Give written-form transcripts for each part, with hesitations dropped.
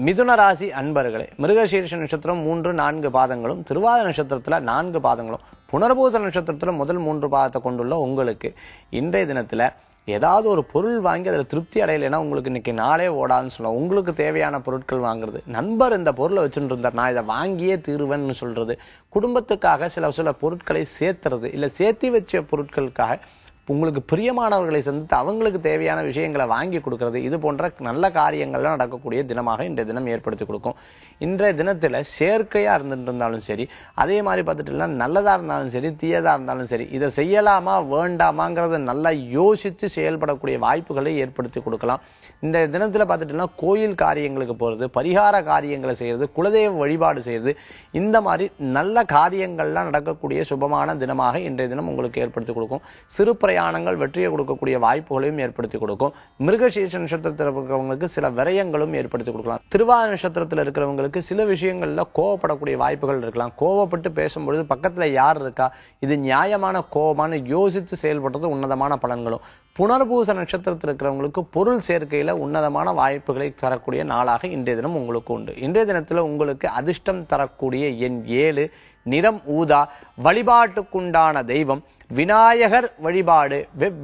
மிதுன ராசி அன்பர்களே, மிருகசீர்ஷ நட்சத்திரம் 3, 4 பாதங்களும், திருவாதிரை நட்சத்திரத்துல 4 பாதங்களும், புனர்பூச நட்சத்திரத்துல முதல் 3 பாதத்தை கொண்டுள்ள உங்களுக்கு இன்றைய தினத்துல ஏதாவது ஒரு பொருள் வாங்கி அதில் திருப்தி அடையலைன்னா உங்களுக்கு இன்னைக்கு நாளே ஓடாதுன்னு சொல்லலாம். உங்களுக்கு தேவையான பொருட்கள் வாங்குறது, நண்பர் இந்த பொருளை வச்சுட்டு இருந்தார் நான் இதை வாங்கியே தீருவேன்னு சொல்றது, குடும்பத்துக்காக சில பொருட்களை சேர்த்துறது, இல்லை சேர்த்தி வச்ச பொருட்களுக்காக உங்களுக்கு பிரியமானவர்களை சந்தித்து அவங்களுக்கு தேவையான விஷயங்களை வாங்கி கொடுக்கறது, இது போன்ற நல்ல காரியங்கள்லாம் நடக்கக்கூடிய தினமாக இன்றைய தினம் ஏற்படுத்தி கொடுக்கும். இன்றைய தினத்துல செயற்கையா இருந்தாலும் சரி, அதே மாதிரி பார்த்துட்டுனா நல்லதா இருந்தாலும் சரி, தீயதா இருந்தாலும் சரி, இதை செய்யலாமா வேண்டாமாங்கிறத நல்லா யோசித்து செயல்படக்கூடிய வாய்ப்புகளை ஏற்படுத்தி கொடுக்கலாம். இந்த தினத்துல பார்த்துட்டுனா கோயில் காரியங்களுக்கு போறது, பரிகார காரியங்களை செய்யறது, குலதெய்வ வழிபாடு செய்யறது, இந்த மாதிரி நல்ல காரியங்கள்லாம் நடக்கக்கூடிய சுபமான தினமாக இன்றைய தினம் உங்களுக்கு ஏற்படுத்தி கொடுக்கும். சிறு பிரயாணங்கள் வெற்றியை கொடுக்கக்கூடிய வாய்ப்புகளையும் ஏற்படுத்தி கொடுக்கும். மிருகசீர்ஷ நட்சத்திரத்தில் இருக்கிறவங்களுக்கு சில விரயங்களும் ஏற்படுத்தி கொடுக்கலாம். திருவாதிரை நட்சத்திரத்தில் இருக்கிறவங்களுக்கு சில விஷயங்கள்ல கோவப்படக்கூடிய வாய்ப்புகள் இருக்கலாம். கோவப்பட்டு பேசும்பொழுது பக்கத்துல யார் இருக்கா, இது நியாயமான கோபமான யோசித்து செயல்படுறது உன்னதமான பலன்களும். புனர்பூச நட்சத்திரத்தில் இருக்கிறவங்களுக்கு பொருள் சேர்க்கையில உன்னதமான வாய்ப்புகளை தரக்கூடிய நாளாக இன்றைய தினம் உங்களுக்கு உண்டு. இன்றைய தினத்துல உங்களுக்கு அதிர்ஷ்டம் தரக்கூடிய எண் 7, நிறம் ஊதா, வழிபாட்டுக்குண்டான தெய்வம் விநாயகர் வழிபாடு,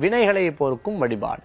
வினைகளை போர்க்கும் வழிபாடு.